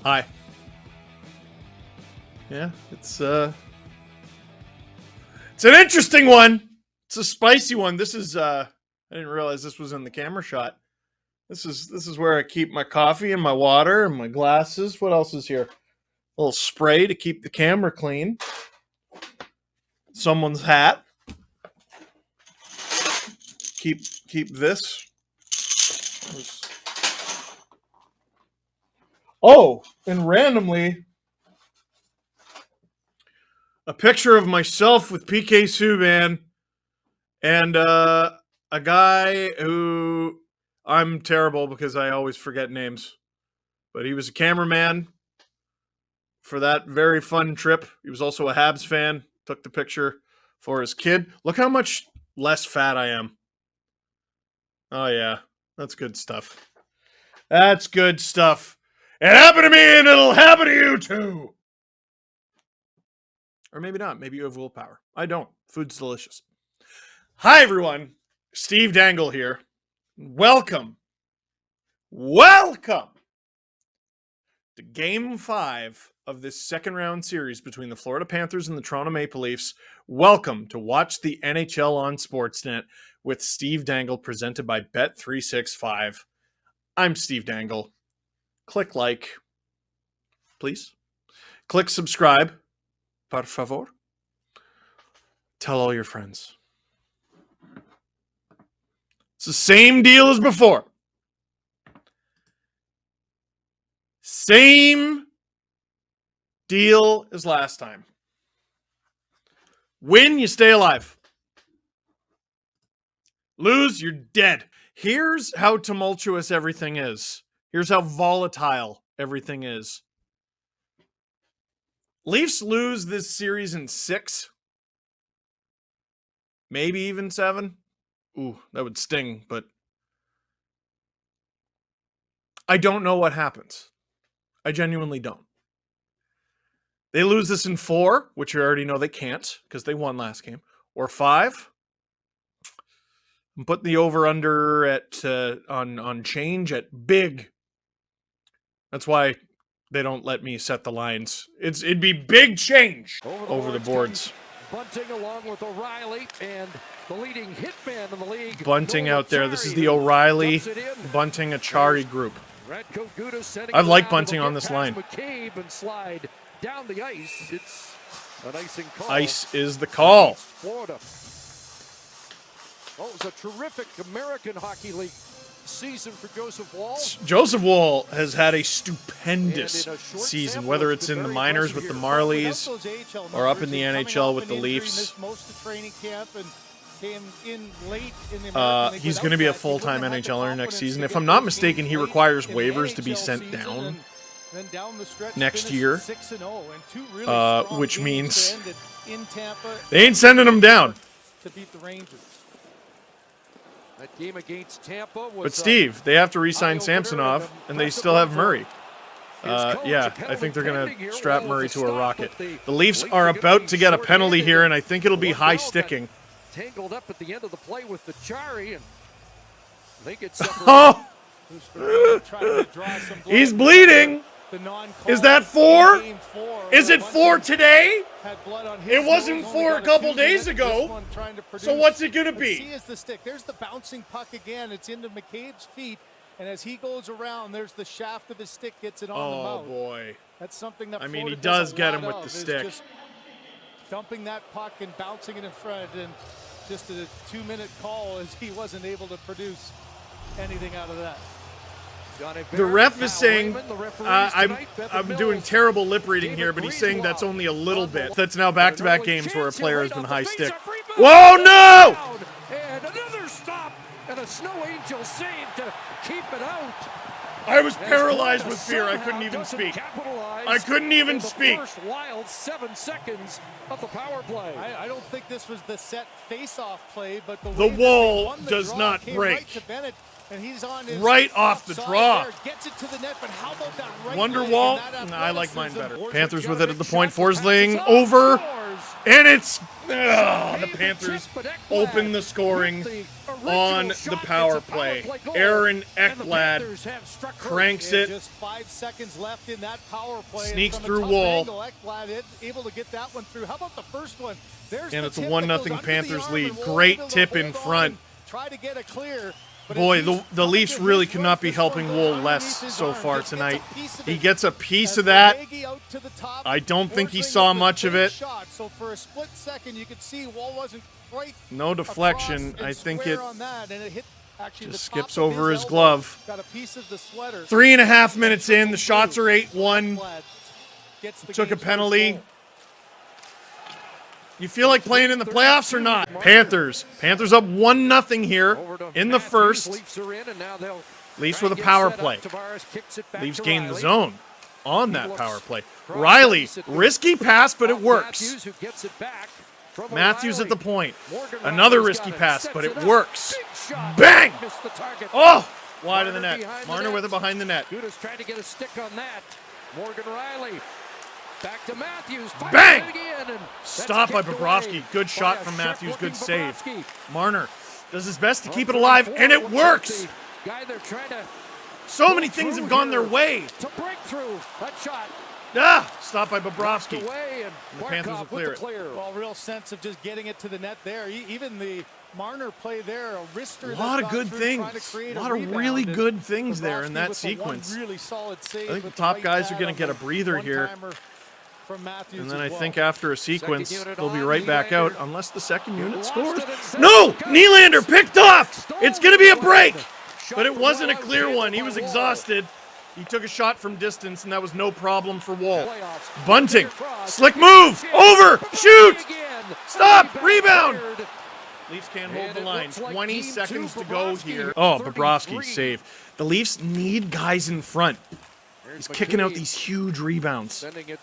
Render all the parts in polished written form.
Hi. Yeah, it's an interesting one. It's a spicy one. This is I didn't realize this was in the camera shot. This is where I keep my coffee and my water and my glasses. What else is here? A little spray to keep the camera clean. Someone's hat. Keep this. Oh, and randomly, a picture of myself with PK Subban and a guy who I'm terrible because I always forget names, but he was a cameraman for that very fun trip. He was also a Habs fan. Took the picture for his kid. Look how much less fat I am. Oh yeah, that's good stuff. That's good stuff. It happened to me and it'll happen to you too. Or maybe not. Maybe you have willpower. I don't. Food's delicious. Hi, everyone. Steve Dangle here. Welcome to Game 5 of this second round series between the Florida Panthers and the Toronto Maple Leafs. Welcome to Watch the NHL on Sportsnet with Steve Dangle, presented by Bet365. I'm Steve Dangle. Click like, please. Click subscribe. Por favor. Tell all your friends. It's the same deal as before. Same deal as last time. Win, you stay alive. Lose, you're dead. Here's how tumultuous everything is. Here's how volatile everything is. Leafs lose this series in 6. Maybe even 7. Ooh, that would sting, but I don't know what happens. I genuinely don't. They lose this in 4, which you already know they can't because they won last game, or 5. I'm putting the over-under at on change at big. That's why they don't let me set the lines. It'd be big change over the boards. Bunting along with O'Reilly and the leading hitman in the league. Bunting out there. This is the O'Reilly, Bunting, Achari group. I like Bunting on this line. And slide down the ice. It's an icing call. Ice is the call. Florida. Oh, it was a terrific American Hockey League season for Joseph Woll. Joseph Woll has had a stupendous season, whether it's in the minors with the Marlies or up in the NHL with the Leafs. He's going to be a full-time NHLer next season. If I'm not mistaken, he requires waivers to be sent down next year, which means they ain't sending him down. That game against Tampa was, but Steve, they have to re-sign Samsonov, and they still have Murray. Yeah, I think they're going to strap Murray to a rocket. The Leafs are about to get a penalty here, and I think it'll be high sticking. Tangled up at the end of the play with the Chari, and they get oh! He's bleeding. Is that 4? Is it 4 today? It wasn't 4 a couple days ago. So what's it going to be? See, is the stick. There's the bouncing puck again. It's into McCabe's feet, and as he goes around, there's the shaft of his stick gets it on the mouth. Oh boy! That's something that I mean, he does get him with the stick. Just dumping that puck and bouncing it in front, and just a 2-minute call as he wasn't able to produce anything out of that. The ref is saying, I'm doing terrible lip reading here, but he's saying that's only a little bit. That's now back-to-back games where a player has been high stick. Whoa, no! And another stop, and a Snow Angel save to keep it out. I was paralyzed with fear. I couldn't even speak. I couldn't even speak. First wild 7 seconds of the power play. I don't think this was the set face-off play, but the wall does not break. Right to Bennett. And he's on his right off the draw. Gets it to the net, but how about that right Wonderwall. leg and that I like mine better. athleticism? Panthers with it at the point. Forsling over. And it's... the Panthers open the scoring on the power play. Aaron Ekblad cranks it. Just 5 seconds left in that power play. Sneaks From a through tough wall. angle, Ekblad able to get that one through. How about the first one? There's And the it's a tip 1-0 that goes under Panthers the arm, lead. and Woll Great able to tip in hold on, front. try to get it clear. But Boy, he's the coming Leafs to really his cannot right. be This helping one Woll goes less underneath his so arm. far Gets a tonight. piece of He it. gets a piece As of that. Verhaeghe out to the top. I don't think he Forsling saw with a much of big it. shot. So for a split second, you could see Woll wasn't quite No deflection. across I and think square it on that, and it hit actually just the top skips of over his elbow. glove. Got a piece of the sweater. 3.5 minutes in. The shots are 8-1. Gets the Took a game's first penalty. goal. You feel like playing in the playoffs or not? Panthers up 1-0 here in the first. Leafs with a power play. Leafs gain the zone on that power play. Riley, risky pass, but it works. Matthews at the point. Another risky pass, but it works. Bang! Oh! Wide of the net. Marner with it behind the net. Duda's trying to get a stick on that. Morgan Riley. Back to Matthews. Bang! Again, and Stop by Bobrovsky. Good shot from Matthews. Good save. Marner does his best to keep it alive, and it works. Guy they're trying to So many things have gone their way. to break through. That shot Stop by Bobrovsky. away, and The Panthers will clear it. Well, real sense of just getting it to the net there. Even the Marner play there, a wrister. A lot of good things. A lot of really good things there in that Bobrovsky with the one sequence. really solid save I think with the top right guys are pad going on to get a the breather here. one-timer from Matthews And then as I well. think after a sequence, unit they'll be on, right back out Nylander. unless the second unit Lost scores. it at center. No! Nylander picked off! It's going to be a break! Shot But it from wasn't a Wall, clear one. He by was Wall. exhausted. He took a shot from distance, and that was no problem for Woll. Playoffs. Bunting. Across. Slick move. Over. Shoot. Again. Stop. Rebound. Cleared. Leafs can't hold And the it line. looks like 20 Team seconds two, to go Bobrovsky, here. Oh, 33. Bobrovsky save. The Leafs need guys in front. He's kicking out these huge rebounds. Sending it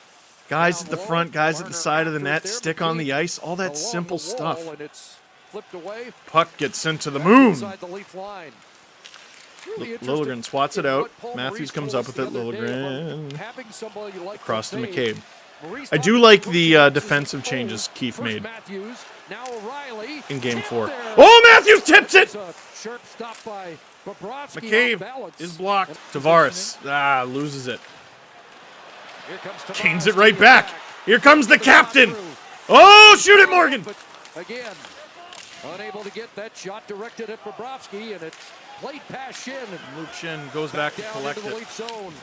Guys down at the low. front, guys at the Marner side of the after net, it there, stick on the McKee ice, all that along simple the wall, stuff. and it's flipped away. Puck gets sent to the moon. Inside the Leaf line. Really interested Lilligren swats it in out. what Paul Matthews Maurice comes told up us with it. the other day about Lilligren having somebody like across to Fave. McCabe. Maurice I do talked like about the Brooks defensive as a changes whole. Keefe First made Matthews, now O'Reilly. in Game Tipped 4. there. Oh, Matthews tips it! It's a sharp stop by Bobrovsky. McCabe off balance. is blocked. Tavares loses it. Here comes Tavares Gains it to right the back. attack. Here comes the The shot captain. through. Oh, shoot it, Morgan. But again, unable to get that shot directed at Bobrovsky, and it's played past Shin. And Luke Shin goes back to down collect into the it. Leaf zone.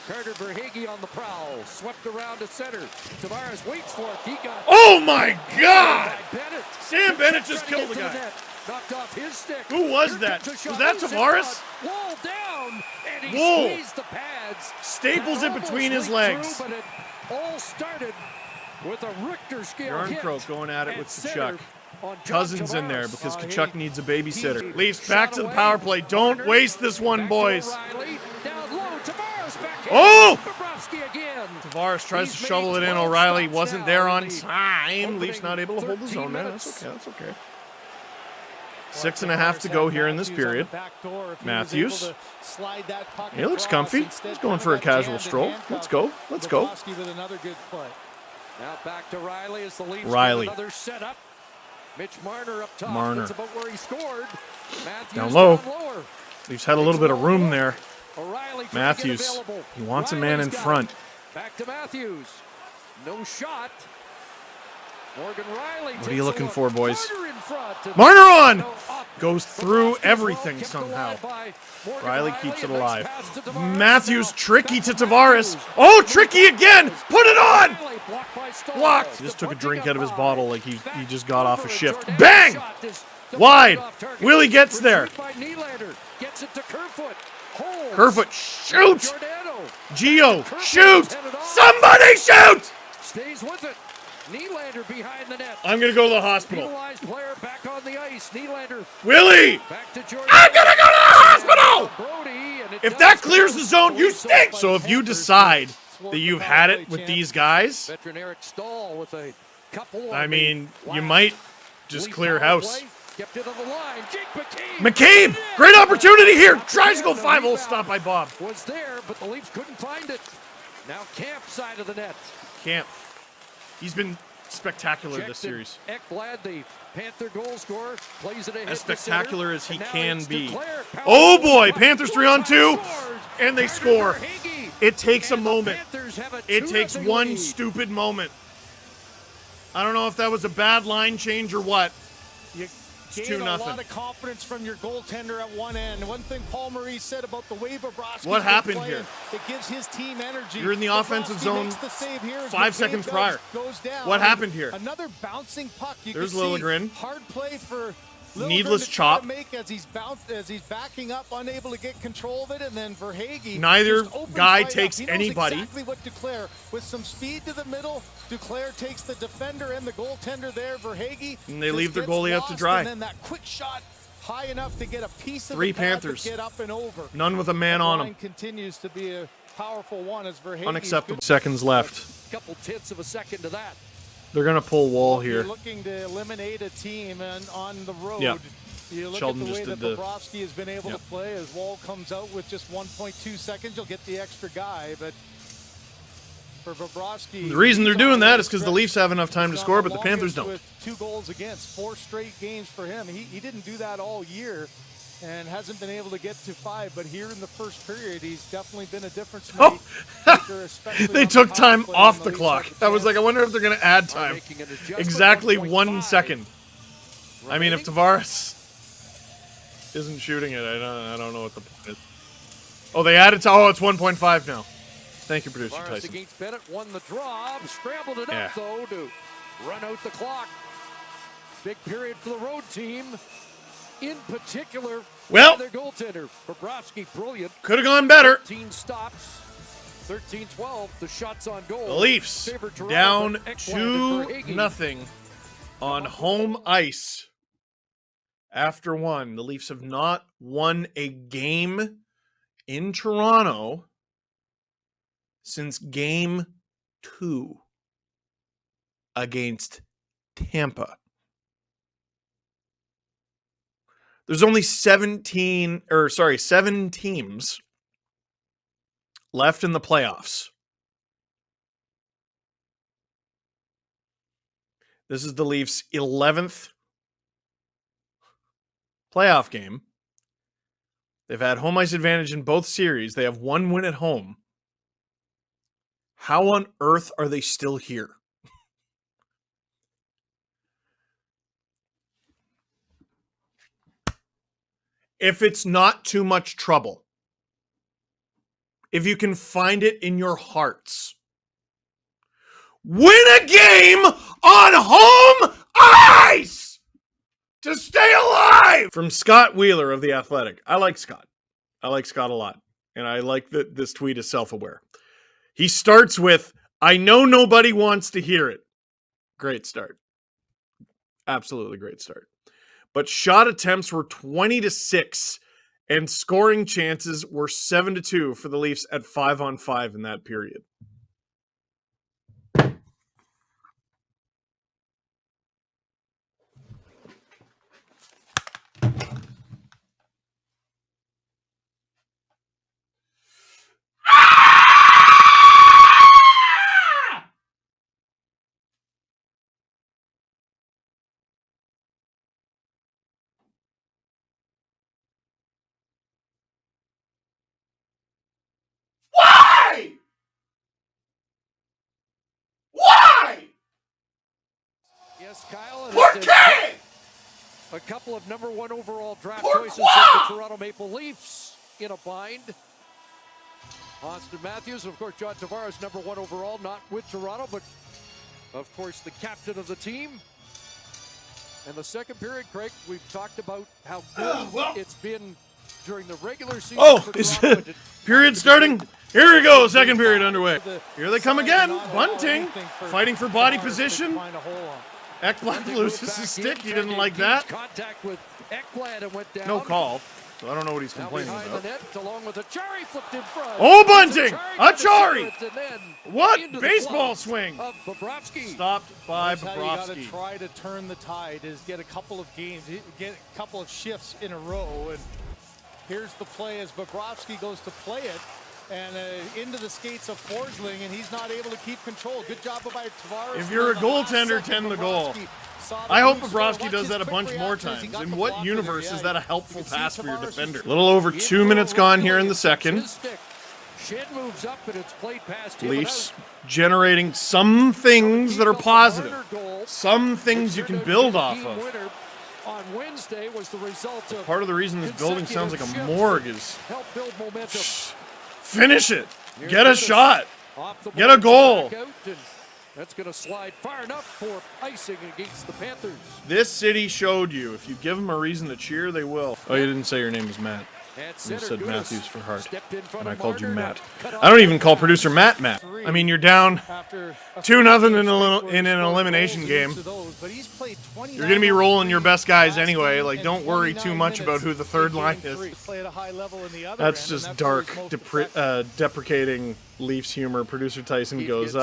Carter Verhaeghe on the prowl, swept around to center. Tavares waits for it. He got Oh, my God! by Bennett. Sam Bennett just Trying to killed get the to guy. net. Knocked off his stick. Who was Here that? comes a Was shot. that Who's in Tavares? front? Wall down, and he Woll squeezed the pads. staples That it between almost his leaked legs. through, but it all started with a Richter scale hit. Yarncroke going at it with and centered Kachuk. on John Cousins in there Tavares. because he- Kachuk needs a babysitter. he Leafs back shot to the away. power play. Don't waste this one, Back boys. to O'Reilly. Down low, Tavares back in. Oh! Bobrovsky again. Tavares tries He's to made shovel it in. 12 O'Reilly stops wasn't now there in on the time. Leafs not able to hold the 13 zone. Man, minutes. that's okay. That's okay. 6.5 to go here in this period. Matthews. He looks comfy. He's going for a casual stroll. Let's go. Let's go. Bobrovsky with another good play. Now back to Riley as the Leafs Riley. get another setup. Mitch Marner up top. Marner. That's about where he scored. Matthews Down low. lower. Leafs had a little bit of room there. O'Reilly trying to get Matthews. available. He wants a man in Riley's got front. it. Back to Matthews. No shot. Morgan Riley. What are you looking for, boys? Marner in front. And Marner on! no, up. Goes through Bobrovsky's everything well kept somehow. alive by Morgan Riley keeps it and alive. nice pass to Tavares. Matthews Now tricky back to Tavares. Matthews. Oh, tricky again! Put it on! Riley blocked by Stahl. Blocked. He just took a Bunting drink up out of his high. bottle like he just got off a Back shift. over, Bang! shot is deflected Wide. off target. Willie gets there. Pursued by Nylander. Gets it to Kerfoot. Holds. Kerfoot, shoot! Giordano Gio, shoot! Somebody shoot! stays with it. Nylander behind the net. I'm gonna go to the hospital. Penalized player back on the ice. Nylander Willie! back to Jordan. I'm gonna go to the hospital! Brody, and it If does that go. clears the zone, you So stink! by So the if you Panthers, decide thwart that the you've power had play it with chance. these guys, Veteran Eric Stahl with a couple. I on mean, the you last might just Leaf clear power house. play. Kept it on the line. Jake McCabe, great opportunity here. Tries to go 5-hole, stop by Bob. Was there, but the Leafs couldn't find it. Now Camp side of the net. Camp. He's been spectacular Checked this series. Ekblad, the Panther goal scorer, plays it ahead As to spectacular center, as he and now can it's be. Duclair. Oh boy, Panthers 3-on-2, Scores. and they Carter score. Verhaeghe. It takes a And the moment. Panthers have a It takes 2-0 one lead. stupid moment. I don't know if that was a bad line change or what. You It's gain a 2-0. lot of confidence from your goaltender at one end. One thing Paul Maurice said about the way Bobrovsky What happened here? It gives his team energy. You're in the offensive Bobrovsky zone makes the save here as 5 McCabe seconds prior. goes down. What happened here? Another bouncing puck. You There's can see Liljegren. hard play for Liljegren Needless to try to chop. make as he's backing up, unable to get control of it, and then Verhaeghe. Neither just opens guy right up. takes He knows anybody. Exactly what Duclair with some speed to the middle. Duclair takes the defender and the goaltender there. Verhaeghe. And they just leave their gets goalie up to lost, dry. And then that quick shot high enough to get a piece of 3 the pad Panthers. to get up and over. None with a man That on line him. continues to be a powerful one as Verhaeghe. Unacceptable. Seconds left. Couple tenths of a second to that. They're going to pull wall You're here. looking to eliminate a team and on the road. Yeah. You look Sheldon at the way just that did the- Bobrovsky has been able Yep. to play as Wall comes out with just 1.2 seconds. You'll get the extra guy, but for Bobrovsky, The reason they're he's doing on that a is because the stretch. Leafs have enough time to He's score, on but the Panthers longest don't. With 2 goals against, 4 straight games for him. He didn't do that all year and hasn't been able to get to 5, but here in the first period, he's definitely been a difference Oh. maker, especially They on the took power time play off when the Leafs clock. have the I was chance. like, I wonder if they're going to add time. Making an adjustment, Exactly 1 1.5 second. I mean, if remaining. Tavares isn't shooting it, I don't know what the point is. Oh, they added to. Oh, it's 1.5 now. Thank you, producer Tavares Tyson. against Bennett won the draw. Scrambled enough, Yeah. though, to run out the clock. Big period for the road team. In particular, Well- their goaltender, Bobrovsky, brilliant. Could have gone better. 13 stops, 13-12. The shots on goal. The Leafs Favor Toronto, down but Ekblad and Verhaeghe 2-0 on home ice. After one, the Leafs have not won a game in Toronto since Game 2 against Tampa. There's only 7 teams left in the playoffs. This is the Leafs' 11th playoff game. They've had home ice advantage in both series. They have 1 win at home. How on earth are they still here? If it's not too much trouble, if you can find it in your hearts, win a game on home ice to stay alive. From Scott Wheeler of The Athletic. I like Scott. I like Scott a lot. And I like that this tweet is self-aware. He starts with, I know nobody wants to hear it. Great start. Absolutely great start. But shot attempts were 20-6 and scoring chances were 7-2 for the Leafs at 5-on-5 in that period. Why? Why? Yes, Kyle. And ¿Por it's qué? a couple of number 1 overall draft Por choices quoi? of the Toronto Maple Leafs in a bind. Austin Matthews, of course, John Tavares, number 1 overall, not with Toronto, but of course the captain of the team. And the second period, Craig, we've talked about how good well. it's been during the regular season. Oh, for is Toronto, the but period starting? Here we go, second period underway. Here they come again, bunting, fighting for body position. Ekblad they loses moved his back stick, in, he tried didn't to like engage that. Contact with Ekblad and went down. No call. So I don't know what he's Now complaining behind about. the net, along with Achari flipped in front. Oh, bunting! Achari! And then What into the baseball glove swing? of Bobrovsky. Stopped by That's how you got to Bobrovsky. try to turn the tide, is get a couple of games, get a couple of shifts in a row. And here's the play as Bobrovsky goes to play it. And into the skates of Forsling, and he's not able to keep control. Good job by Tavares. If you're a goaltender, tend the goal. I hope Bobrovsky does that a bunch more times. In what universe is that a helpful pass for your defender? A little over 2 minutes gone here in the second. Shin moves up, and it's played past him. Leafs generating some things that are positive. Some things you can build off of. On Wednesday was the result of Part of the reason this building sounds like a morgue is help build momentum. finish it. Get a shot. Get a goal. That's going to slide far enough for icing against the Panthers. This city showed you. If you give them a reason to cheer, they will. Oh, you didn't say your name was Matt. You said Matthews for heart. And I called you Matt. I don't even call producer Matt Matt. I mean, you're down 2-0 in an elimination game. You're going to be rolling your best guys anyway. Like, don't worry too much about who the third line is. That's just dark, deprecating Leafs humor. Producer Tyson goes,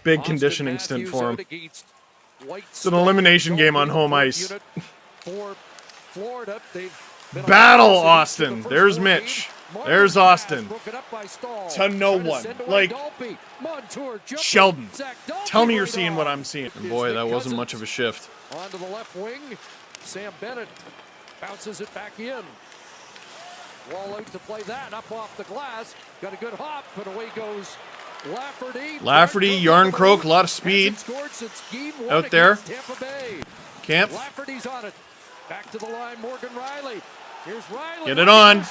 big conditioning stint for him. It's an elimination game on home ice. Battle, Austin. There's Mitch. There's Austin. To no one. Like, Sheldon, tell me you're seeing what I'm seeing. And boy, that wasn't much of a shift. Onto the left wing. Sam Bennett bounces it back in. Wall out to play that. Up off the glass. Got a good hop, but away goes Lafferty, Yarncroke, a lot of speed out there. Camp. Lafferty's on it. Back to the line, Morgan Riley. Here's Riley. Get it on.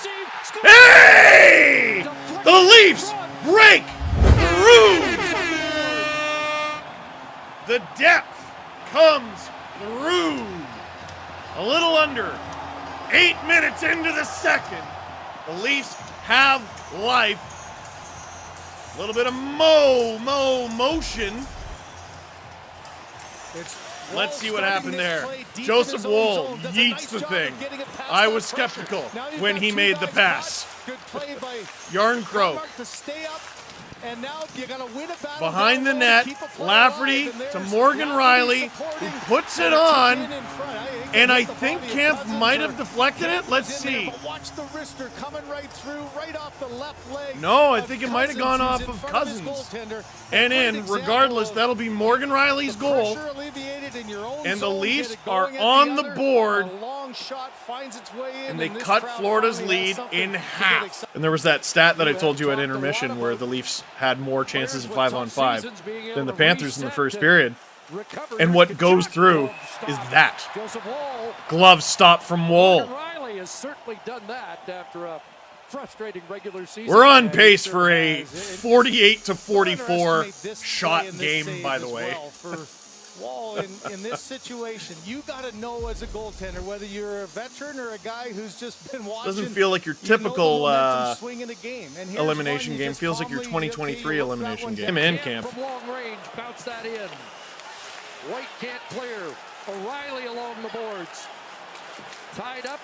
Hey! The Leafs break through. The depth comes through. A little under 8 minutes into the second. The Leafs have life. A little bit of motion. Let's see what happened there. Joseph Woll yeets the thing. I was skeptical when he made the pass. Yarncroke. Behind the net, Lafferty to Morgan Riley, who puts it on, and I think Camp might have deflected it. Let's see. No, I think it might have gone off of Cousins. And in, regardless, that'll be Morgan Riley's goal. And the Leafs are on the board, and they cut Florida's lead in half. And there was that stat that I told you at intermission where the Leafs had more chances of 5-on-5 than the Panthers in the first period. And what goes through is that. Glove stop from Woll. We're on pace for a 48-44 shot game, by the way. Wall, in this situation, you got to know as a goaltender whether you're a veteran or a guy who's just been watching. Doesn't feel like your typical elimination game. Feels like your 2023 elimination game. In Camp. From long range, bounce that in. White can't clear. O'Reilly along the boards. Tied up.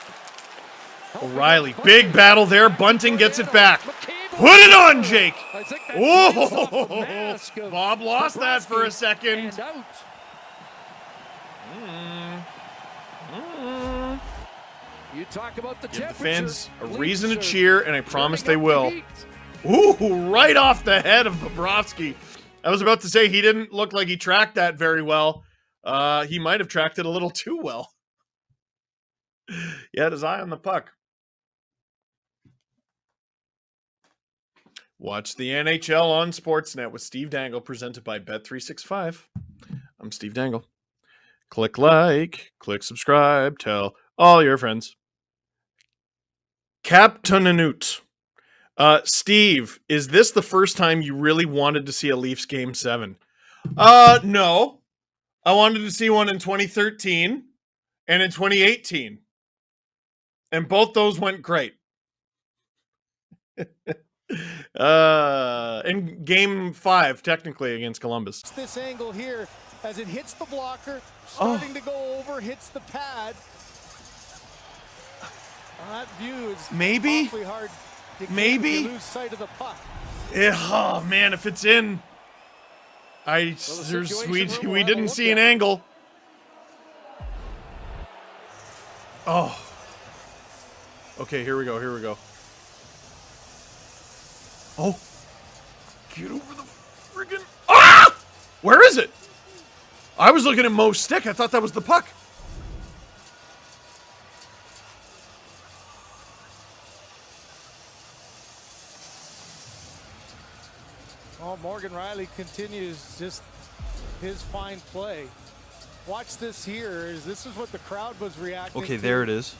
O'Reilly, big battle there. Bunting gets it back. Put it on, Jake. Oh, Bob lost that for a second. You talk about the Give the fans a reason to cheer, and I promise they will. Ooh, right off the head of Bobrovsky. I was about to say he didn't look like he tracked that very well. He might have tracked it a little too well. He had his eye on the puck. Watch the NHL on Sportsnet with Steve Dangle, presented by Bet365. I'm Steve Dangle. Click like, click subscribe, tell all your friends. Captain Steve, is this the first time you really wanted to see a Leafs Game 7? No. I wanted to see one in 2013 and in 2018. And both those went great. In Game 5, technically, against Columbus. This angle here, as it hits the blocker, starting to go over, hits the pad. That view is Maybe? awfully hard to get Maybe? if you lose sight of the puck. Oh man, if it's in, we didn't see an angle. Oh. Okay, here we go. Here we go. Oh. Get over the friggin'. Ah! Where is it? I was looking at Mo's stick. I thought that was the puck. Oh, Morgan Riley continues just his fine play. Watch this here. This is what the crowd was reacting to. Okay, there it is.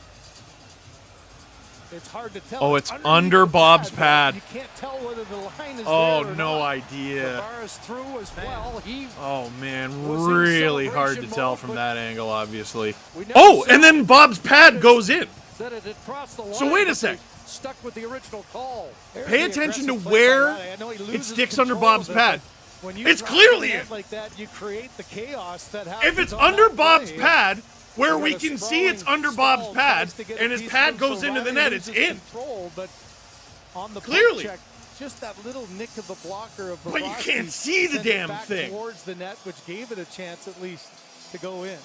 It's hard to tell. Oh, it's under Bob's pad. You can't tell whether the line is Oh, there or no not. Tavares idea. through as well. He Oh, man, was in really hard to celebration tell mode, from but that angle, obviously. we never Oh, saw and then Bob's pad goes in. that it had crossed the line. So wait a but sec. they Stuck with the original call. There's Pay the attention to aggressive play where by Riley. I know he it loses sticks control under Bob's of it, but pad. when you It's drop clearly the net in. like that, you create the chaos that happens. If it's on under that Bob's play. pad, where You we got a can see it's sprawling under Bob's stall, pad, tries to get a and his piece pad of it, goes so into the Riley net, it's loses in. Control, but on the Clearly. poke check, just that little nick of the blocker of But you Bobrovsky can't see the sent it damn back thing. towards the net, which gave it a chance at least to go in.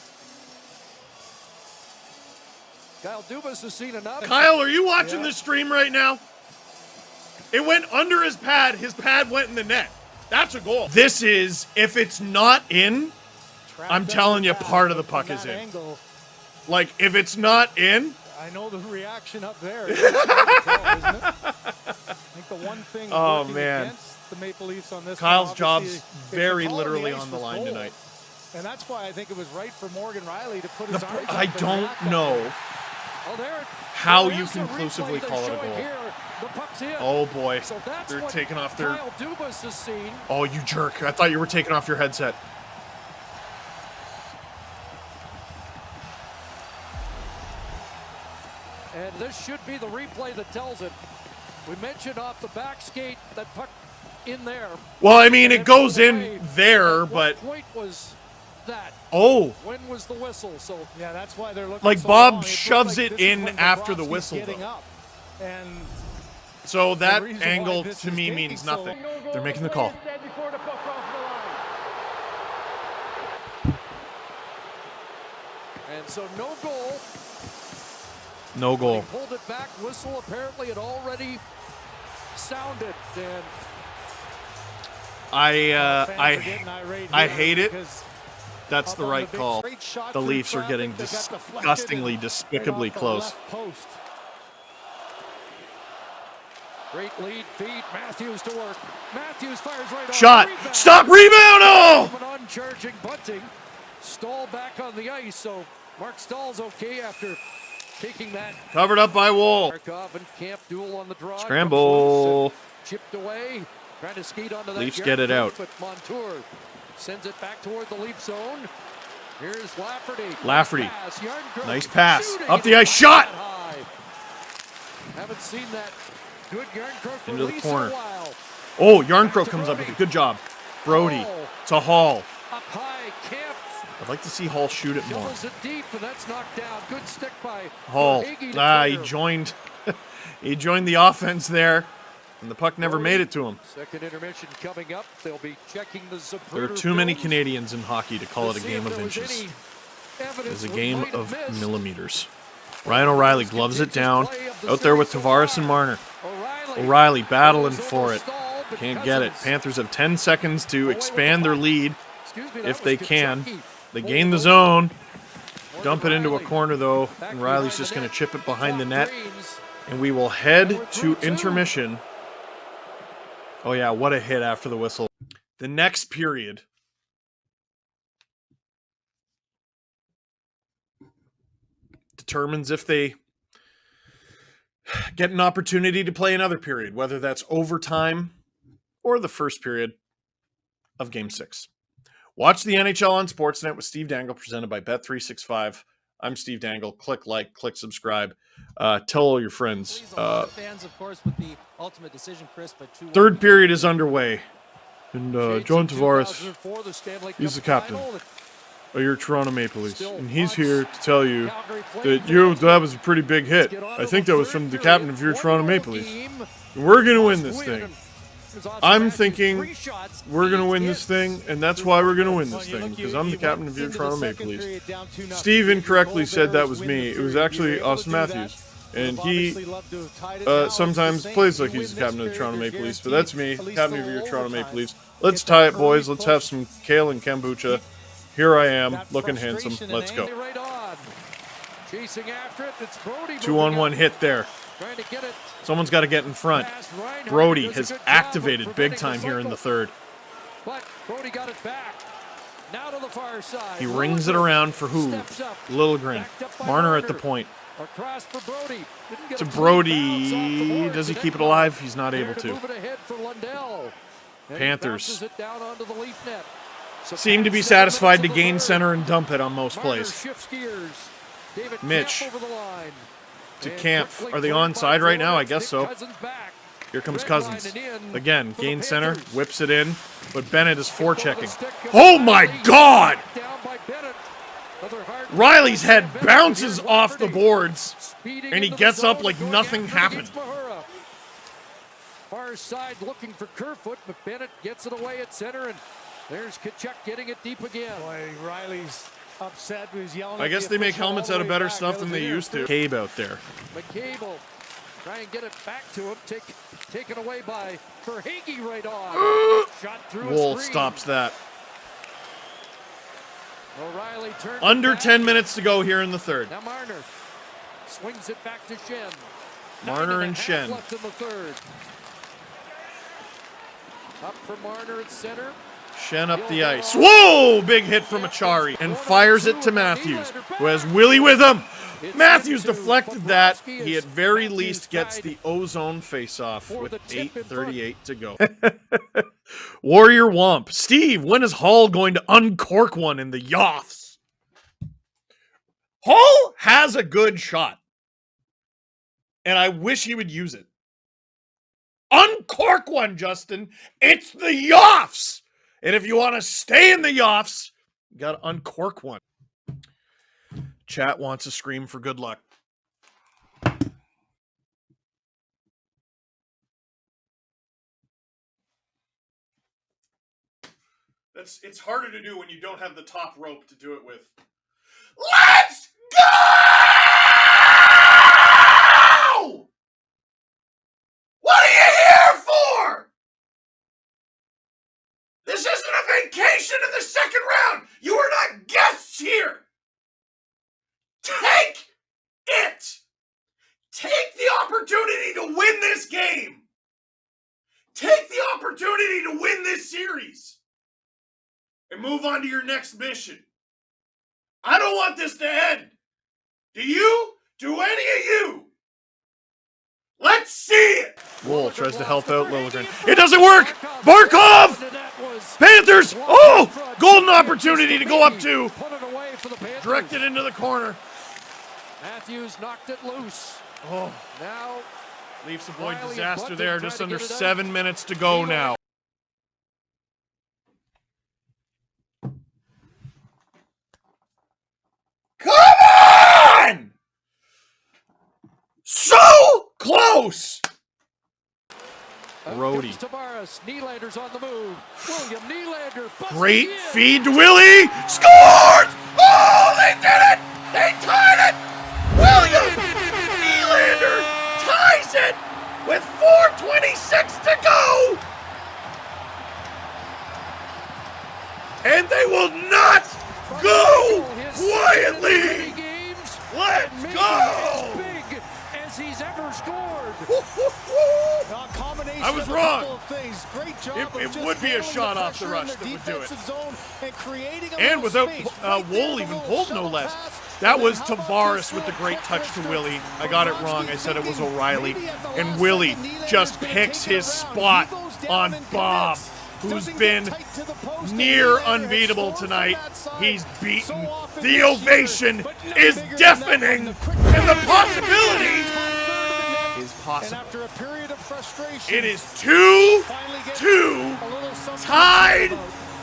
Kyle Dubas has seen enough. Kyle, are you watching Yeah. this stream right now? It went under his pad went in the net. That's a goal. This is, if it's not in, Trapped I'm under telling you, pad, part of the but puck from is that in. angle, like, if it's not in, I know the reaction up there. It's hard to tell, isn't it? I think the one thing Oh, working man. against the Maple Leafs on this Kyle's one, job's obviously, is the very call on literally ice on the was line goal. tonight. And that's why I think it was right for Morgan Riley to put his arms up I and don't react that know way. Oh, how there you is the conclusively replay call it a they're goal. showing here. The puck's in. Oh boy, So that's they're what taking off their. Kyle Dubas has seen. Oh, you jerk! I thought you were taking off your headset. And this should be the replay that tells it. We mentioned off the back skate that puck in there. Well, I mean, And it then goes pulled in away. there, At but what point was that? oh, When was the whistle? So Yeah, that's why they're looking Like, so Bob long. It looked shoves like it this is in when after the Bobrovsky's whistle, getting though. up. And so that reason why angle this to is me taking means so nothing. long. They're making the call. and so no goal. No He goal. pulled it back. Whistle apparently had already sounded. And fans are I getting irate I here hate it. because That's up the on right big call. straight shot The through Leafs are traffic getting that got deflected disgustingly, and despicably right off the close. left post. great lead feed. Matthews to work. Matthews fires right on. Shot. Rebound. Stop. Rebound. Oh! Coming on, charging Bunting. Stahl back on the ice. So Mark Stahl's okay after taking that. Covered up by Wool. Markov and Camp duel on the draw. Scramble. Chipped away. Trying to skate onto that. Leafs get it out. But Montour sends it back toward the Leaf zone. Here's Lafferty. Lafferty. Pass. Yarncroke Nice pass. shooting. Up the ice. Shot. That high. Haven't seen that good Yarncroke Into the release corner. in a while. Oh, Yarncroke comes up with it. Good job. Brody to Hall. Up high. Camp I'd like to see Hall shoot it more. doubles it deep, and that's knocked down. Good stick by Hall. Hagee to Ah, he clear. joined. He joined the offense there, and the puck never made it to him. Second intermission coming up. They'll be checking the Zapruder There are too many films Canadians in hockey to call to it a see if game of there was inches. any evidence It's a we game might have of missed. millimeters. Ryan O'Reilly gloves it down. Out there with Tavares and Marner. O'Reilly, O'Reilly battling goes for over it. Stahl, but Can't get it. Cousins Panthers have 10 seconds to away with expand the their puck. lead Excuse me, that if was they can. Kentucky. They Pulled gain the over. zone. Morgan Dump it into a Riley corner, though. back And Riley's behind just the going to net. chip it behind the Top net. greens. And we will head And we're through to two. intermission. Oh, yeah. What a hit after the whistle. The next period determines if they get an opportunity to play another period, whether that's overtime or the first period of Game 6. Watch the NHL on Sportsnet with Steve Dangle, presented by Bet365. I'm Steve Dangle. Click like, click subscribe. Tell all your friends. Fans, of course, with the ultimate decision, Chris, but Third period is underway. And Shades John of Tavares, 2004, the Stanley he's Cup the captain. final. of your Toronto Maple Leafs, and he's here to tell you that that was a pretty big hit. I think that was from the captain of your Toronto Maple Leafs. And we're going to win this thing. I'm thinking we're going to win this thing, and that's why we're going to win this thing, because I'm the captain of your Toronto Maple Leafs. Steve incorrectly said that was me. It was actually Austin Matthews. And he sometimes plays like he's the captain of the Toronto Maple Leafs, but that's me, captain of your Toronto Maple Leafs. Let's tie it, boys. Let's have some kale and kombucha. Here I am, looking handsome. Let's go. 2-on-1 hit there. Someone's got to get in front. Brody has activated big time here in the third. He rings it around for who? Liljegren. Marner at the point. To Brody. Does he keep it alive? He's not able to. Panthers seem to be satisfied to gain center and dump it on most plays. Mitch to Camp. Are they onside right now? I guess so. Here comes Cousins. Again, gain center, whips it in, but Bennett is forechecking. Oh my God! Riley's head bounces off the boards, and he gets up like nothing happened. Far side looking for Kerfoot, but Bennett gets it away at center, and there's Tkachuk getting it deep again. Boy, Riley's upset. He's yelling. I guess they make helmets out of better stuff than they used to. Cabe out there. McCabe try and get it back to him. Taken away by Verhaeghe right on. Shot through Wool stops that. O'Reilly turns Under 10 minutes to go here in the third. Now Marner swings it back to Shen. Marner and Shen. Left in the third. Up for Marner at center. Shen up the ice. Whoa! Big hit from Achari. And fires it to Matthews, who has Willie with him. Matthews deflected that. He at very least gets the ozone face-off with 8:38 to go. Warrior Womp. Steve, when is Hall going to uncork one in the Yoffs? Hall has a good shot. And I wish he would use it. Uncork one, Justin. It's the Yoffs. And if you want to stay in the Yoffs, you got to uncork one. Chat wants a scream for good luck. It's harder to do when you don't have the top rope to do it with. Let's go! What are you here for? This isn't a vacation in the second round. You are not guests here. Take it. Take the opportunity to win this game. Take the opportunity to win this series. And move on to your next mission. I don't want this to end. Do you? Do any of you? Let's see it! Wool tries to help out Liljegren. It doesn't work! Barkov! Panthers! Oh! Golden opportunity to go up two. Directed into the corner. Matthews knocked it loose. Oh. Now, Leafs avoid disaster there. Just under 7 minutes to go now. Come on! So close! Brody. Tavares, Nylander's on the move. William Nylander. Great feed to Willie. Scored! Oh, they did it! They tied it! William Nylander ties it with 4:26 to go! And they will not go quietly! Let's go! He's ever scored. I was wrong. Great job it would be a shot off the rush that would do it. And without Wool even pulled, no less. That was Tavares with the great touch to Willie. I got it wrong. I said it was O'Reilly. And Willie just picks his spot on Bob, who's been near unbeatable tonight. He's beaten. The ovation is deafening, and the possibility is possible. It is 2-2, tied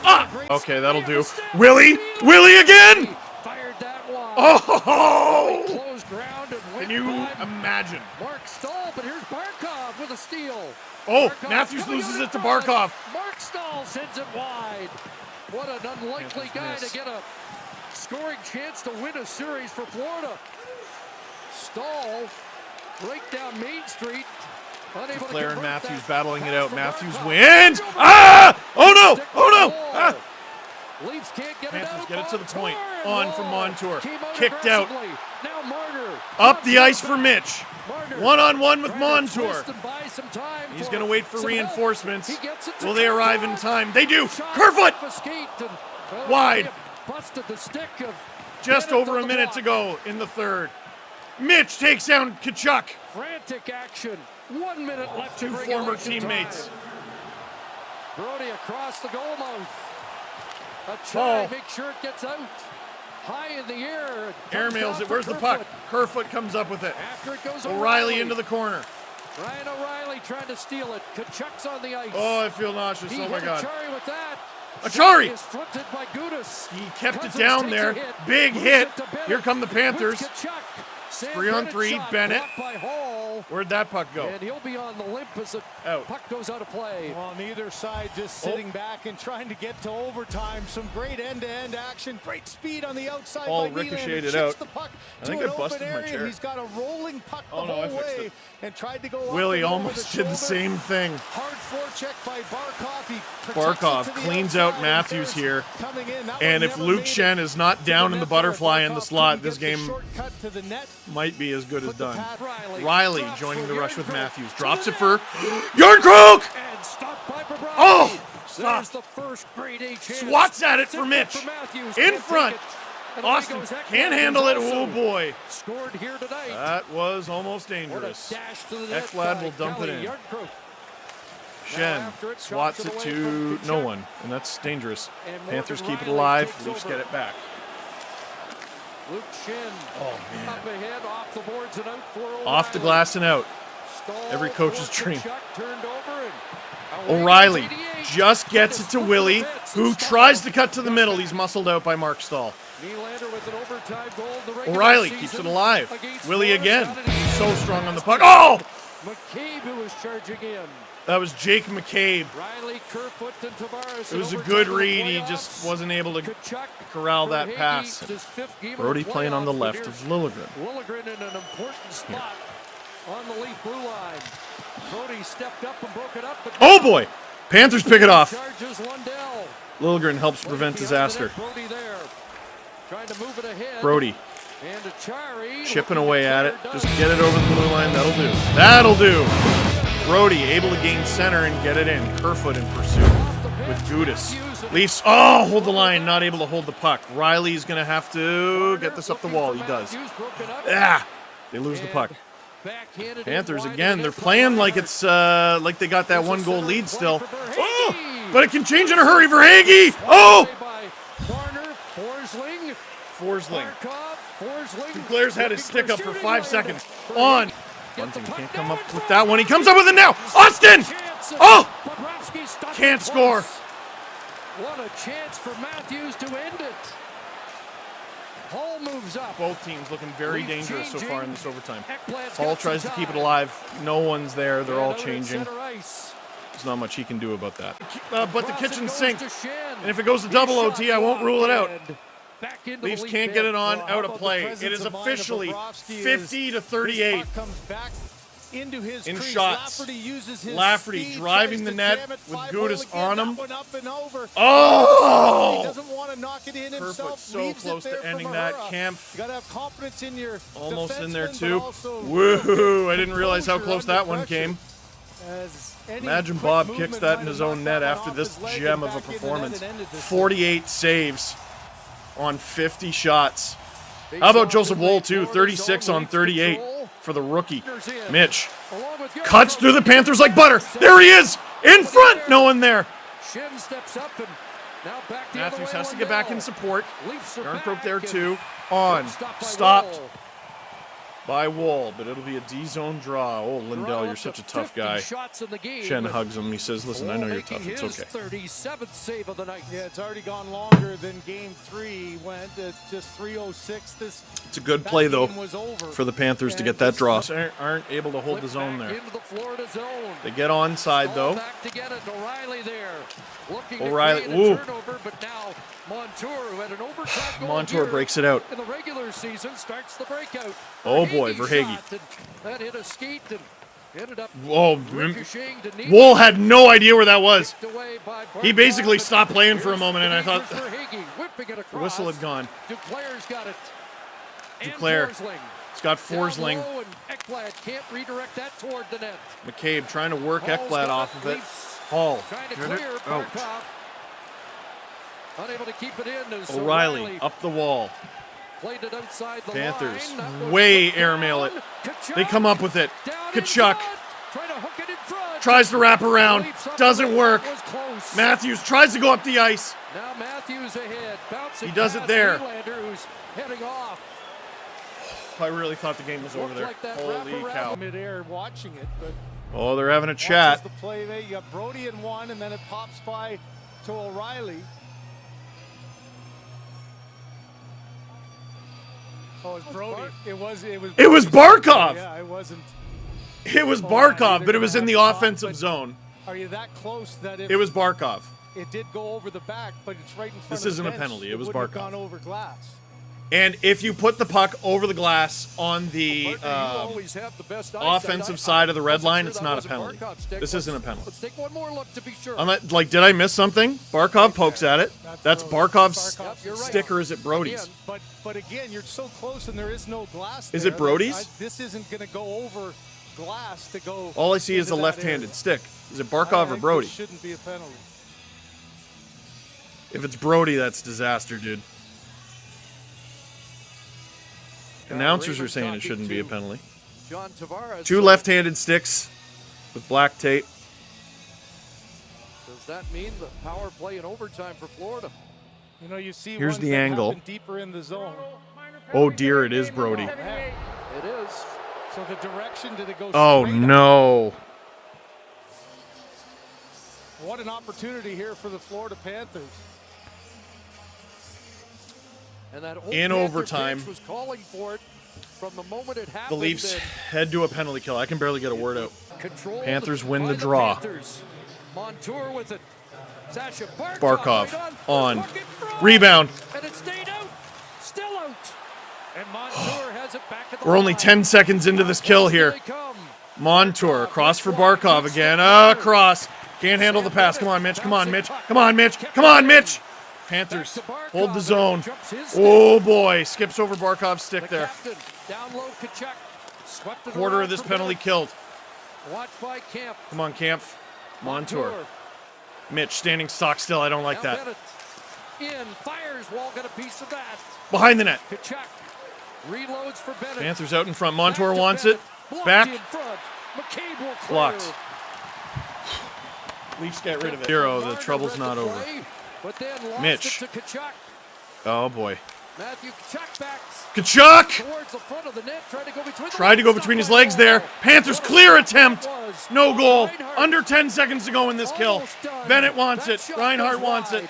Ah! Okay, that'll do. Willie! Willie again! Fired that one. Oh! Close ground and Can you imagine? Mark Stahl, but here's Barkov with a steal. Oh, Barkov Matthews coming loses out it to front. Barkov. Mark Stahl sends it wide. What an unlikely Panthers guy miss. to get a scoring chance to win a series for Florida. Stahl right down Main Street. Unable Flair to and convert Matthews that battling it pass out. for Matthews Barkov. wins. Ah! Oh no! Oh no! Ah! Leafs can't get Panthers it out. get it to the point. Montour. On from Montour. Came out Kicked out. aggressively. Now Marner. Up the ice for Mitch. Marner. One-on-one with Trying to Montour. twist and buy some time He's for going to wait for some help. reinforcements. He gets it to Will they arrive in Kerfoot. time? They do. Shot Kerfoot! off a skate and, Wide. they busted the stick of Just Bennett over on a the minute block. to go in the third. Mitch takes down Kachuk. Frantic action. 1 minute left to Two bring former it to teammates. time. Brody across the goal mouth. A Oh. try, make sure it gets out. High in the air. Airmails it. Where's the puck? Kerfoot comes up with it. After it goes O'Reilly into the corner. Ryan O'Reilly trying to steal it. Kachuk's on the ice. Oh, I feel nauseous. He Oh my hit God. Achari with that. Achari! Shot is fronted by Gudis. He kept it Cousins down takes there. a hit, Big moves hit. it to Bennett. Here come the Panthers. With Kachuk. Sam 3-on-3, Bennett shot Bennett. blocked by Hall. Where'd that puck go? And he'll be on the limp as the Out. puck goes out of play. On either side, just sitting back and trying to get to overtime. Some great end-to-end action. Great speed on the outside. Ball by Nylander. ricocheted Chips out. The puck I to think an I busted open my area. chair. He's got a rolling puck the Oh, no, I whole fixed way it. and tried to go up Willie and over almost the did the shoulder. same thing. Hard forecheck by Barkov. He protects Barkov it to the cleans outside, out and Matthews Ferris here. coming in. That And one if never Luke made Shen it is not to down in the net there. butterfly in the Barkov slot, couldn't this get the game shortcut to the net. might be as good as Put the done. pass- Riley drops joining for the rush with Yarncroke. Matthews. Drops it for Yarncroke! And stopped by Bobrovsky. Oh! There's Stopped. the first grade A chance. Swats at it for Tipped Mitch. for Matthews. In Can't take front. it. And away Austin goes Ekblad, can't who's handle it. also Oh boy. Scored here tonight. That was almost What a dangerous. dash to the net Ekblad by will dump it Kelly in. Yarncroke. Shen after it, swats chops it it away to from no Kachuk. one, and that's dangerous. And Panthers Morgan keep it Riley alive. takes Leafs over. get it back. Luke Shin Oh man. up ahead, off the boards and out for Off the O'Reilly. glass and out. Stall Every coach's for dream. Kachuk, turned over and away O'Reilly goes 88. just gets With it to his Willie, foot to the bits, who and Stahl tries to cut to the middle. He's muscled out by Mark Stahl. Nylander with an overtime goal in the regular O'Reilly season keeps it alive. against Willie Florida. again. Down at east. So strong on the puck. Oh! McCabe who was charging in. That was Jake McCabe. Riley, Kerfoot, and Tavares. It was a in good overtime in the read. He playoffs. just wasn't able to Kachuk corral for that Hagee, pass. his fifth game of Brody the playing on the playoffs, left but of here's Liljegren. Liljegren in an important spot on the Leaf blue line. Brody stepped up and broke it up. But Oh boy! Panthers pick it off. charges Lundell. Liljegren helps prevent Behind the net, disaster. Brody there. Trying to move it ahead. Brody And Achari chipping looking away to at it. clear, Just does. get it over the blue line. That'll do. That'll do. Brody able to gain center and get it in. Kerfoot in pursuit with Gudis. Leafs, oh, hold the line. Not able to hold the puck. Riley's going to have to get this up the wall. He does. Ah! They lose the puck. Panthers again. They're playing like it's like they got that one goal lead still. Oh! But it can change in a hurry for Hagee. Oh! Forsling. Duclair's had his stick up for 5 seconds. On. Bunting can't come up with that one. He comes up with it now. Austin! Oh! Can't score. What a chance for Matthews to end it. Hall moves up. Both teams looking very Leaf dangerous so far changing. in this overtime. Ekblad's Hall got some tries to keep it time. alive. No one's there. They're And all out at changing. center ice. There's not much he can do about that. But the Across it kitchen goes sink. to Shen. And if it goes to He double shot OT, I won't rule it out. and back into Leafs the Leaf can't get it on. Well, how Out of about the play. It presence is of mind of officially Bobrovsky as 50 to 38. Puck comes back into his In crease. shots. Lafferty uses his Lafferty speed, driving tries the to net jam it, with 5-0 Gudis again, on that him. one up and over. He Oh! doesn't want to knock it in himself. Kerfoot so leaves close it there to ending for that. Mahura. Camp You got to have confidence in your almost in there defenseman, too. but also Woohoo! I didn't realize how composure close that under one pressure. came. As any Imagine quick Bob movement kicks that might in his have own knocked net that after one this off his leg gem and of a back in the net performance. and ended this 48 saves on 50 shots. How about Joseph Woll too? 36 on 38 for the rookie. Mitch cuts through the Panthers like butter. There he is! In front! No one there. Shin steps up and now back the Matthews other way, has to get back in Lundell. support. Leafs are Yarncroke back there and too. On. stopped by Stopped. Woll. by Wool, but it'll be a D-zone draw. Oh, Lindell, you're such a tough guy. Shen hugs him. He says, listen, I know you're tough. It's okay. 37th save of the night. Yeah, it's already gone longer than game 3 went. It's just 3:06. It's a good play, though, was over. for the Panthers to get that draw. Aren't able to hold the zone there. Into the Florida zone. They get onside, though. Back to get it. O'Reilly there. Looking O'Reilly, to create a turnover, but now Montour, who had an overtime goal Montour here breaks it out. in the regular season, starts the breakout. Oh, boy, Verhaeghe. That hit a skate and ended up Whoa, ricocheting to Neal. Wool had no idea where that was. Kicked away by He basically Barkov. stopped playing for a moment, and I thought Verhaeghe whipping it the across. whistle had gone. Duclair's got it. And Duclair. Forsling. He's got Down Forsling. low, and Ekblad can't redirect that toward the net. McCabe trying to work Hall's Ekblad got off of it. Leafs Hall. Trying to Get it? clear Out. Barkov. Unable to keep it in as O'Reilly up the wall. played it outside the Panthers line. That was way put airmail it. down. Kachuk They come up with it. down in Kachuk front, trying to hook it in front. tries to wrap around. Leafs up Doesn't the work. net was close. Matthews tries to go up the ice. Now Matthews ahead. Bouncing He does it past there. Nylander, who's heading off. I really thought the game was over Looked there. like that Holy wraparound cow. Midair watching it, but Oh, they're having a watches chat. the play there. You got Brody in one, and then it pops by to O'Reilly. Oh, it's Brody. It was. It was Barkov. Yeah, it wasn't. It was Oh, Barkov, they're but it was gonna in the have a shot, offensive but- zone. Are you that close that It was Barkov. it did go over the back, but it's right in front This of the isn't a bench, penalty. It was wouldn't have Barkov. gone over glass. And if you put the puck over the glass on the Partner, you always have the best eyesight. offensive side of the red wasn't line, sure it's that not a wasn't penalty. Barkov's stick. This isn't a Let's- penalty. Let's take one more look to be sure. like, did I miss something? Barkov pokes at it. That's Barkov's Barkov's You're right. stick, or is it Brody's? Again, But again, you're so close, and there is no glass. Is there. it Brody's? This isn't going to go over glass to go. All I see is a into that left-handed area. stick. Is it I Barkov or think Brody? this shouldn't be a penalty. If it's Brody, that's disaster, dude. Announcers are saying it shouldn't be a penalty. John Tavares. Two left-handed sticks with black tape. Does that mean the power play in overtime for Florida? You know, you see Here's ones the that angle. happen deeper in the zone. Oh dear, it is Brody. Yeah. It is. So the direction did it go? Oh straight up? no. What an opportunity here for the Florida Panthers. And that In Panther overtime. bench was calling for it from the moment it happened. The Leafs and head to a penalty kill. I can barely get a word out. controlled Panthers win by the draw. Panthers. Montour with it. Sasha Barkov, Barkov right on. Look in front. Rebound. And it stayed out. Still out. And Montour has it back at the We're only line. 10 seconds into this kill Here here. they come. Montour across for Barkov again. Across. Can't handle the pass. Come on, Mitch. Come on, Mitch. Come on, Mitch. Come on, Mitch. Panthers hold the zone. Oh boy, skips over Barkov's stick The there. captain, down low, Kachuk. Swept it Quarter around of this for penalty Bennett. killed. Watched by Camp. Come on, Camp. Montour. Mitch standing stock still. I don't like Now that. Bennett in, fires. Wall got a piece of that. Behind the net. Kachuk reloads for Bennett. Panthers out in front. Montour Back to wants it. Bennett. Blocked Back. in front. McCabe will clear. Blocked. Leafs get rid of it. Zero. The Larder trouble's read not the over. play, but then lost Mitch. it to Kachuk. Oh boy. Matthew Kachuk backs Kachuk towards the front of the net, tried to go between the tried to go legs, between his stopped by legs there. Wall. Panthers What a clear shot attempt. that was. No goal. Reinhart Under 10 seconds to go in this kill. almost done. Bennett wants That it. shot Reinhart goes wants it. wide.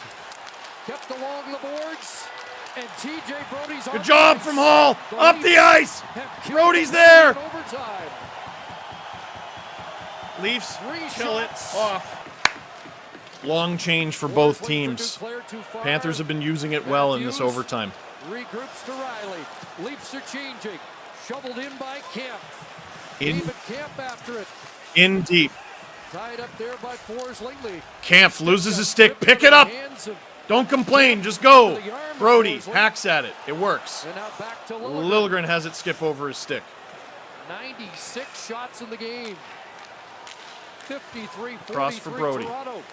Kept along the boards, and TJ Brody's Good job from Hall. The Up the Leafs ice. have killed Brody's the there. in overtime. Leafs Three kill it shots. off. Long change for both Forsling teams. for Duclair too far. Panthers have been using it well in this Matthews overtime. regroups to Riley. Leafs are changing. Shoveled in by Camp. In David Camp after it. in deep. Tied up there by Forsling. Camp loses his stick. Pick it up. Don't complain. Just go. Brody hacks at it. It works. And now back to Liljegren. Liljegren has it skip over his stick. 96 shots in the game. 53-43 Cross for Brody. Toronto.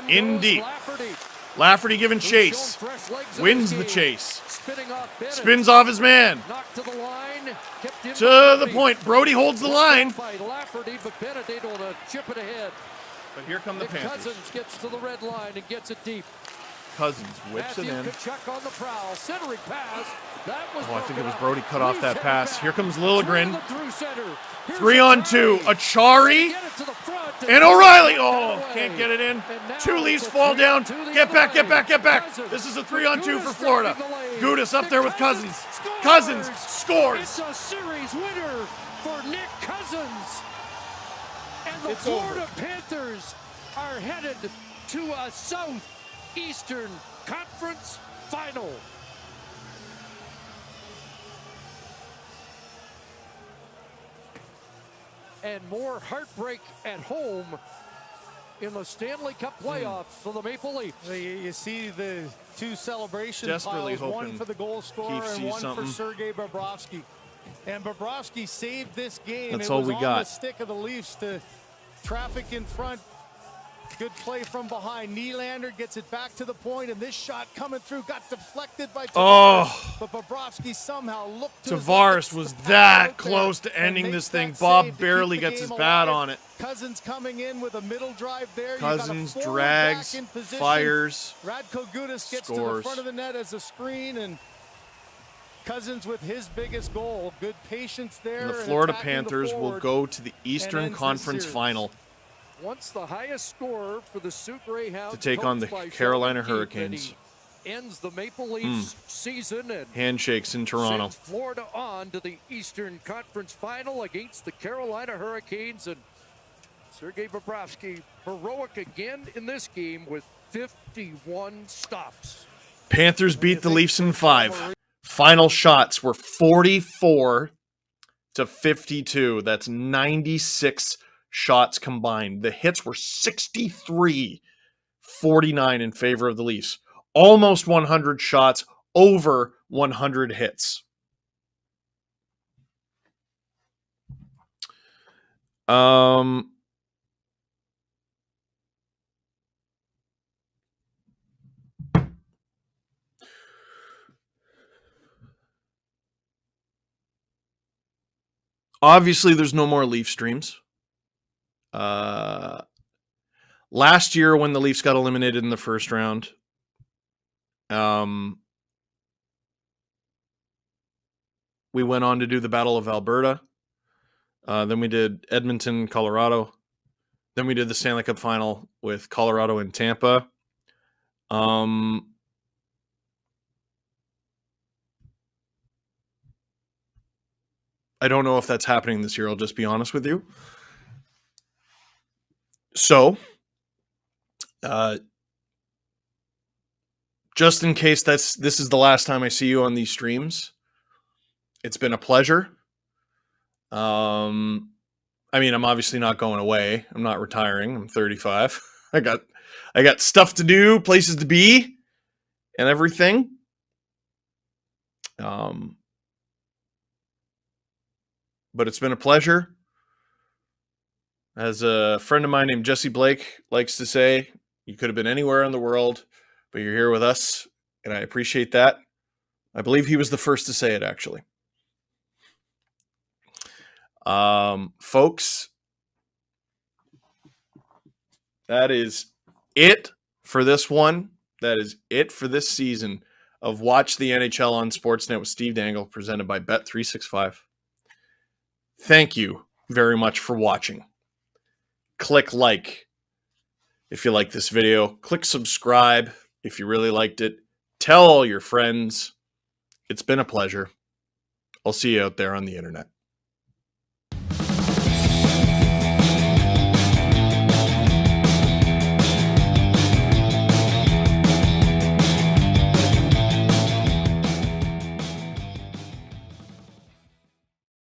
In goes deep. Lafferty, Lafferty giving who's chase. shown fresh legs in Wins this the game. chase. Spinning off Bennett. Spins off his man. Knocked to the line. Kept in To by the Brody. point. Brody holds the line. By Lafferty, but Bennett able to chip it ahead. But here come the Nick Panthers. Cousins gets to the red line and gets it deep. Cousins whips it Matthew in. Tkachuk on the prowl, centering pass. That was Oh, I think it was broken Brody up. cut off that Leafs pass. have it Here back. comes Liljegren. Through the through center. Here's 3-on-2. Achari. Achari Get it to the front, and O'Reilly. get Oh, away. can't get it in. And now 2 Leafs it's a fall down. 3-on-2 the Get other back, get way. back, get back. Cousins. This is a 3-on-2 for Gudas Florida. driving the lane. Gudas up And there with Cousins. scores. Cousins scores. It's a series winner for Nick Cousins. And the It's Florida over. Panthers are headed to a Southeastern Conference final. And more heartbreak at home in the Stanley Cup playoffs for the Maple Leafs. You see the two celebration Desperately piles, one hoping for the goal scorer Keefe and sees one something. for Sergei Bobrovsky. And Bobrovsky saved this game. That's it all was we on got. the stick of the Leafs to traffic in front. Good play from behind. Nylander gets it back to the point, and this shot coming through got deflected by Tavares. Oh. But Bobrovsky somehow looked to his Tavares left, was out that there close to and ending makes this thing. that Bob save to barely keep the gets his game bat alive. on it. Cousins coming in with a middle drive there. Cousins you got a forward drags, back in position. fires, Radko Gudas gets to the scores. front of the net as a screen, and Cousins with his biggest goal. Good patience there. And the and Florida attacking the Panthers will forward. go to the Eastern ends this Conference series. Final Once the highest scorer for the Sioux Greyhounds, to take on the coached by Carolina Sheldon Keefe, and Hurricanes. he ends the Maple Leafs season and Handshakes in Toronto. sends Florida on to the Eastern Conference Final against the Carolina Hurricanes. And Sergei Bobrovsky, heroic again in this game with 51 stops. Panthers beat the Leafs in 5. Final shots were 44 to 52. That's 96 shots combined. The hits were 63-49 in favor of the Leafs. Almost 100 shots, over 100 hits. Obviously, there's no more Leaf streams. Last year, when the Leafs got eliminated in the first round, we went on to do the Battle of Alberta. Then we did Edmonton, Colorado. Then we did the Stanley Cup final with Colorado and Tampa. I don't know if that's happening this year. I'll just be honest with you. So, just in case this is the last time I see you on these streams, it's been a pleasure. I mean, I'm obviously not going away. I'm not retiring. I'm 35. I got stuff to do, places to be, and everything. But it's been a pleasure. As a friend of mine named Jesse Blake likes to say, you could have been anywhere in the world, but you're here with us, and I appreciate that. I believe he was the first to say it, actually. Folks, that is it for this one. That is it for this season of Watch the NHL on Sportsnet with Steve Dangle, presented by Bet365. Thank you very much for watching. Click like if you like this video. Click subscribe if you really liked it. Tell all your friends. It's been a pleasure. I'll see you out there on the internet.